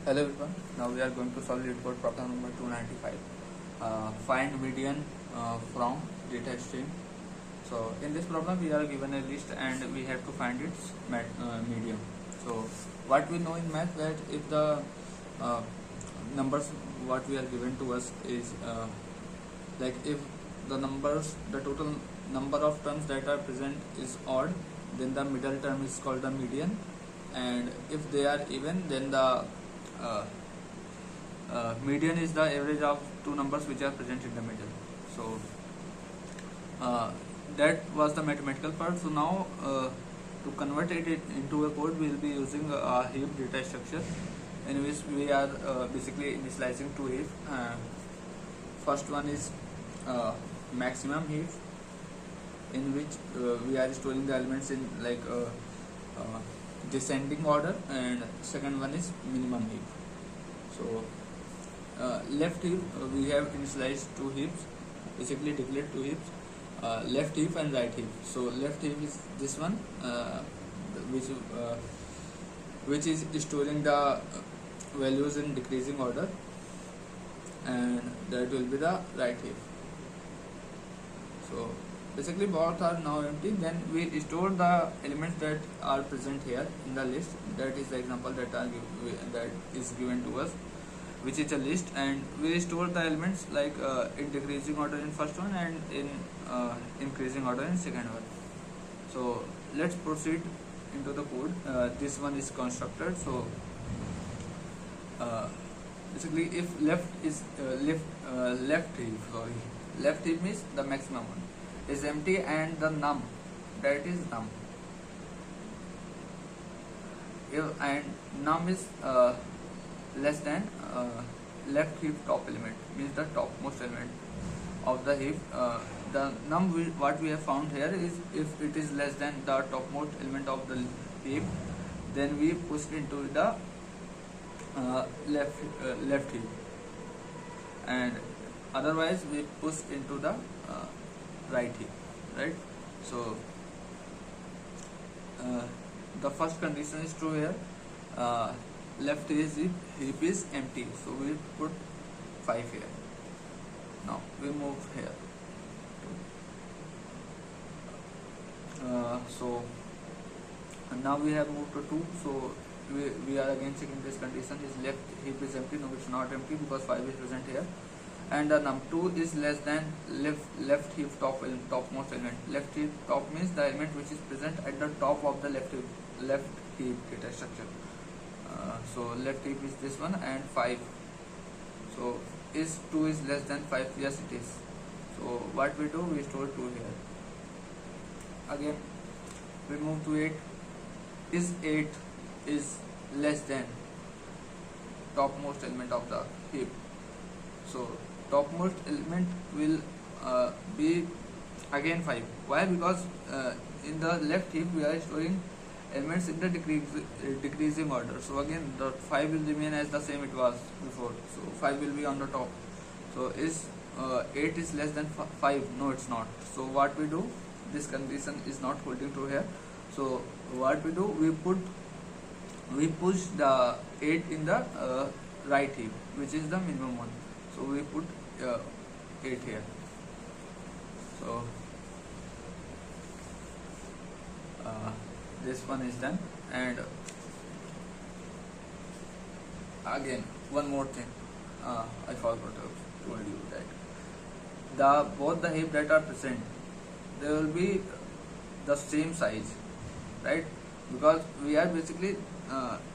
Hello everyone, now we are going to solve LeetCode problem number 295. Find median from data stream. So in this problem we are given a list and we have to find its median. So what we know in math that if the uh, numbers what we are given to us is like if the total number of terms that are present is odd, then the middle term is called the median, and if they are even, then the uh, median is the average of two numbers which are present in the middle. So that was the mathematical part. So now to convert it into a code, we will be using a heap data structure in which we are basically initializing two heaps. First one is maximum heap, in which we are storing the elements in like descending order, and second one is minimum heap. So left heap, we have initialized two heaps, basically declared two heaps, left heap and right heap. So left heap is this one, which is storing the values in decreasing order, and that will be the right heap. So basically both are now empty. Then we store the elements that are present here in the list. That is the example that is given to us, which is a list, and we store the elements like in decreasing order in first one and in increasing order in second one. So let's proceed into the code. This one is constructed. So basically if left heap means the maximum one is empty, and the num, that is num, and num is less than left heap top element, means the topmost element of the heap. The num what we have found here is if it is less than the topmost element of the heap, then we push into the left heap, and otherwise we push into the right heap, right? So the first condition is true here. Left heap is empty, so we put 5 here. Now we move here. So now we have moved to 2. So we are again checking this condition. Is left heap is empty? No, it's not empty because 5 is present here. And the num2 is less than left heap topmost element. Left heap top means the element which is present at the top of the left heap data structure. So left heap is this one, and 5. So is 2 is less than 5? Yes, it is. So what we do, we store 2 here. Again we move to 8. Is 8 is less than topmost element of the heap? So topmost element will be again 5. Why? Because in the left heap we are storing elements in the decreasing order. So again the 5 will remain as the same it was before. So 5 will be on the top. So is 8 is less than 5? No, it's not. So what we do, this condition is not holding true here. So what we do, we push the 8 in the right heap, which is the minimum one. So we put 8 here. So this one is done. And again one more thing, I forgot to tell you that both the heap that are present, they will be the same size, right? Because we are basically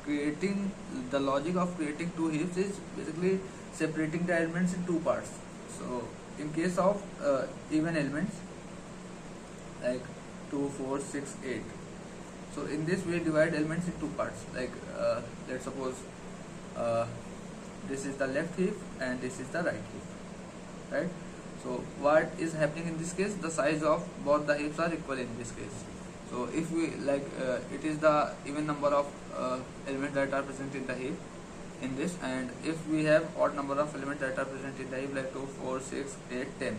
creating, the logic of creating two heaps is basically separating the elements in two parts. So in case of even elements like 2, 4, 6, 8, so in this we divide elements in two parts. Like let's suppose this is the left heap and this is the right heap, right? So what is happening in this case, the size of both the heaps are equal in this case. So if we like it is the even number of elements that are present in the heap in this, and if we have odd number of elements that are present in the heap like 2, 4, 6, 8, 10,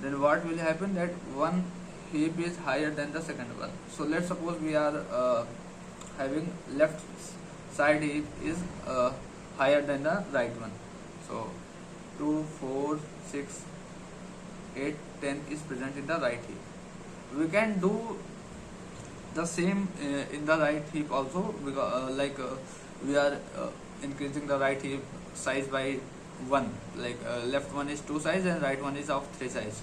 then what will happen, that one heap is higher than the second one. So let's suppose we are having left side heap is higher than the right one. So 2, 4, 6, 8, 10 is present in the right heap. We can do the same in the right heap also, because we are increasing the right heap size by 1, left one is 2 size and right one is of 3 size.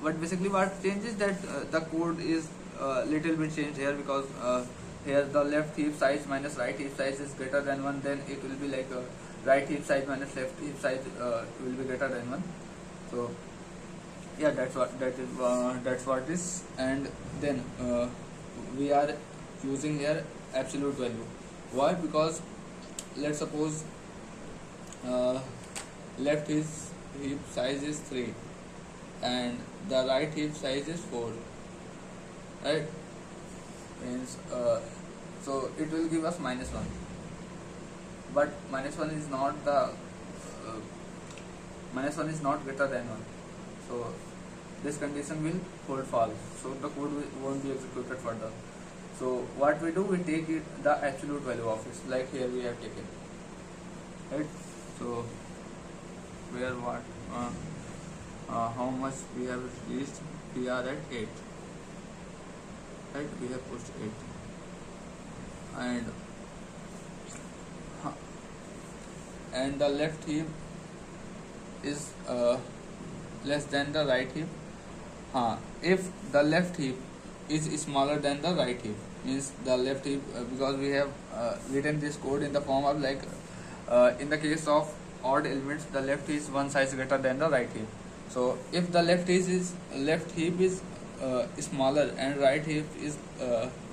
But basically what changes that the code is little bit changed here, because here the left heap size minus right heap size is greater than 1, then it will be like right heap size minus left heap size will be greater than 1. So yeah, that's what is. And then we are using here absolute value. Why? Because let's suppose left heap size is 3 and the right heap size is 4, right? Means so it will give us -1, but -1 is not the -1 is not greater than 1, so this condition will hold false, so the code won't be executed further. So what we do, we take the absolute value of it, like here we have taken, right? So where what how much we have reached, we are at 8, right? We have pushed 8, and the left heap is less than the right heap. If the left heap is smaller than the right heap, means the left heap, because we have written this code in the form of in the case of odd elements, the left is one size greater than the right heap. So if the left heap is smaller and right heap is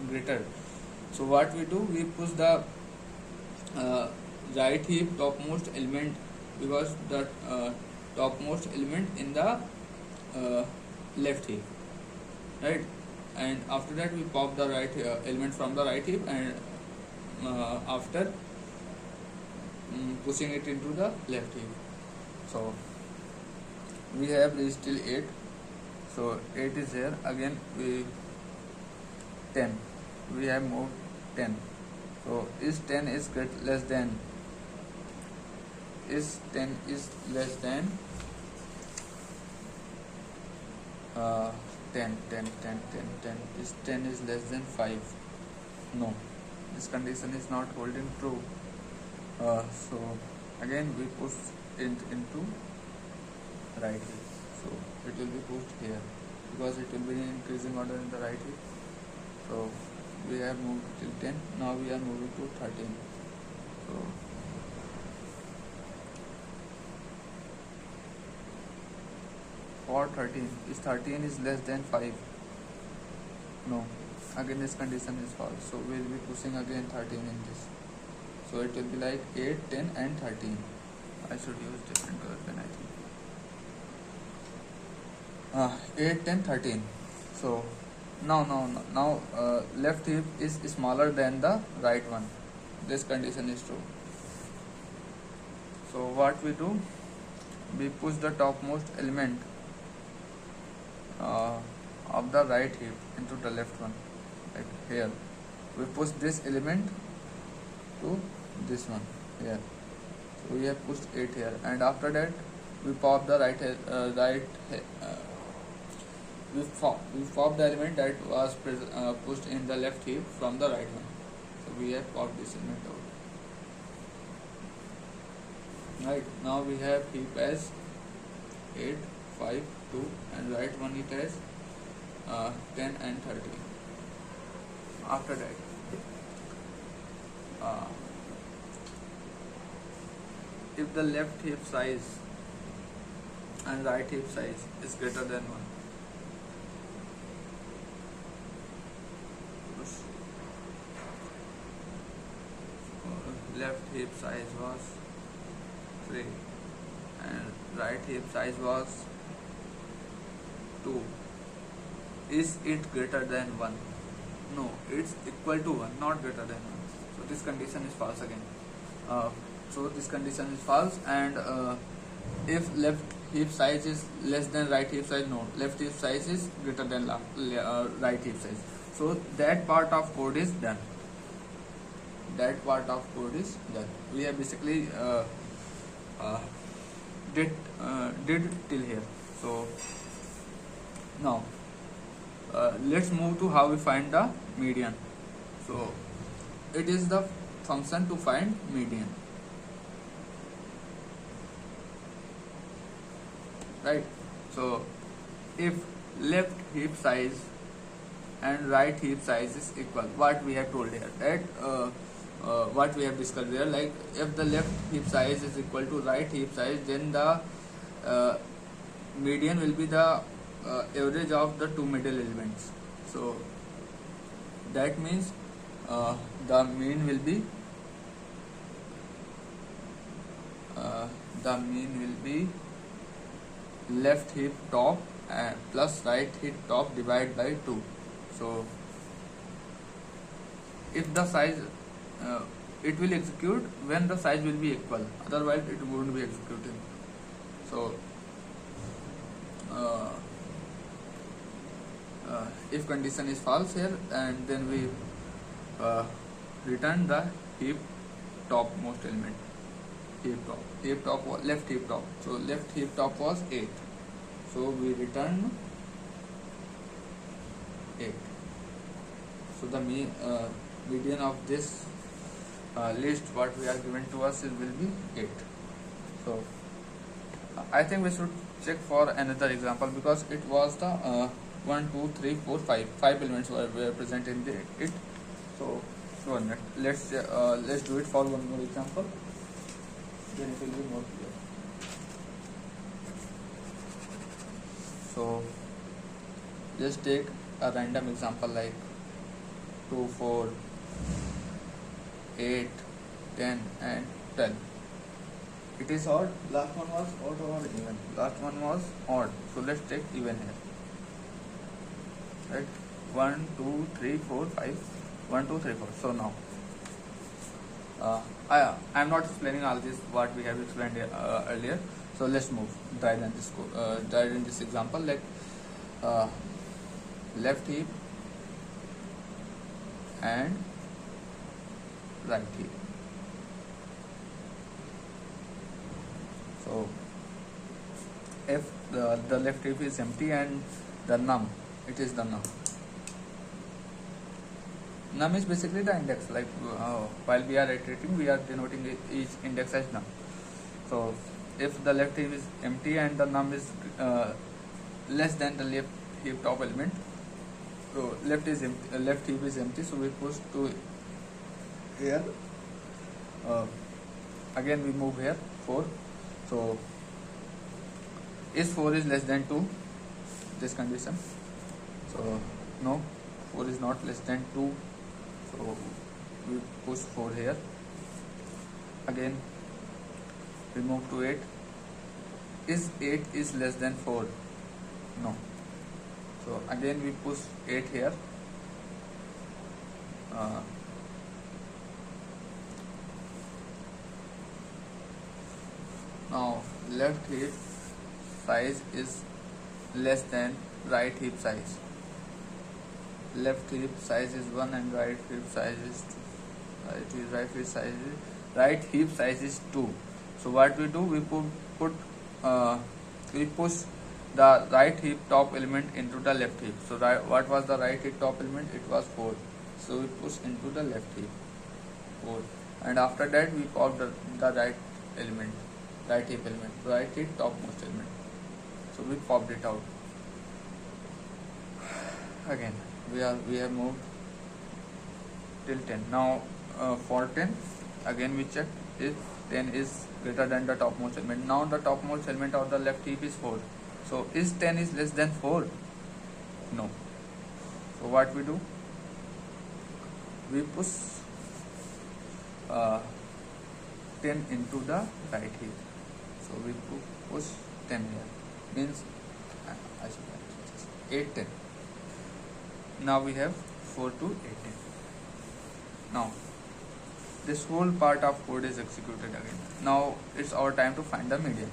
greater, so what we do, we push the right heap topmost element, because the topmost element in the left heap, right? And after that we pop the right element from the right heap, and after pushing it into the left heap. So we have reached till 8, so 8 is here. Again we 10, we have moved 10. So is 10 is less than 10 is less than 10 is 10 is less than 5? No, this condition is not holding true. So again we push it into right heap, so it will be pushed here, because it will be in increasing order in the right heap. So we have moved till 10, now we are moving to 13. So for 13 is less than 5? No, again this condition is false, so we will be pushing again 13 in this. So it will be like 8, 10 and 13. I should use different color pen, I think. 8, 10, 13. So now left heap is smaller than the right one. This condition is true. So what we do, we push the topmost element of the right heap into the left one, like here. We push this element to this one here. So we have pushed 8 here, and after that we pop the we pop the element that was pushed in the left heap from the right one. So we have popped this element out. Right, now we have heap as 8, 5, 2, and right one it has 10 and 13. After that if the left heap size and right heap size is greater than 1, left heap size was 3 and right heap size was 2, is it greater than 1? No, it's equal to 1, not greater than 1. So this condition is false again. So this condition is false, and if left heap size is less than right heap size, no, left heap size is greater than right heap size. So that part of code is done. that part of code is done. We have basically uh, did till here. So now let's move to how we find the median. So it is the function to find median, right? So if left heap size and right heap size is equal, what we have told here, right? What we have discussed here, like if the left heap size is equal to right heap size, then the median will be the average of the two middle elements. So that means the mean will be left heap top plus right heap top divided by 2. So if the size it will execute when the size will be equal, otherwise it won't be executing. So if condition is false here, and then we return the heap topmost element, heap top was left heap top. So left heap top was 8, so we return 8. So the median of this list what we are given to us will be 8. So I think we should check for another example, because it was the 1 2 3 4 5 elements were present in it. So let's do it for one more example, then it will be more clear. So just take a random example like 2 4 8 10 and 12. It is odd. Last one was odd or even? Last one was odd. So let's take even here. Right? 1 2 3 4 5 1 2 3 4. So now I am not explaining all this what we have explained earlier. So let's move dive in this example, like left heap and right heap. So if the left heap is empty and the num, it is the num. Num is basically the index, like while we are iterating, we are denoting each index as num. So if the left heap is empty and the num is less than the left heap top element, so left heap is empty, so we push to here. Again we move here 4. So is 4 is less than 2, this condition. So no, 4 is not less than 2, so we push 4 here. Again we move to 8. Is 8 is less than 4? No. So again we push 8 here. Now left heap size is less than right heap size. Left heap size is 1 and right heap size is 2. Right heap size is 2. So what we do, we push the right heap top element into the left heap. So what was the right heap top element? It was 4. So we push into the left heap 4, and after that we pop the right heap element, right heap topmost element. So we popped it out. Again we have moved till 10. Now for 10, again we check if 10 is greater than the topmost element. Now the topmost element of the left heap is 4. So is 10 is less than 4? No. So what we do? We push 10 into the right heap. So we push 10 here. Means 8 10. Now we have 4 to 18. Now this whole part of code is executed again. Now it's our time to find the median.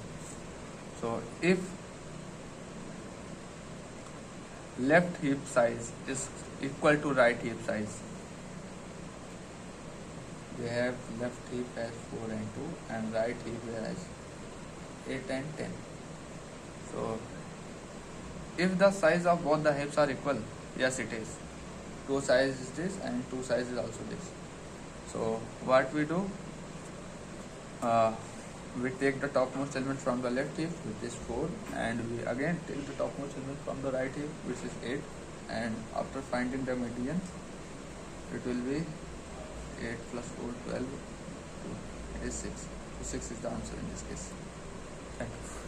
So if left heap size is equal to right heap size, we have left hip as 4 and 2 and right hip as 8 and 10. So if the size of both the hips are equal, yes it is. Two size is this and two size is also this. So what we do, we take the topmost element from the left hip, which is 4, and we again take the topmost element from the right hip, which is 8, and after finding the median, it will be 8 plus 4, 12, it is 6. So 6 is the answer in this case. Thank you.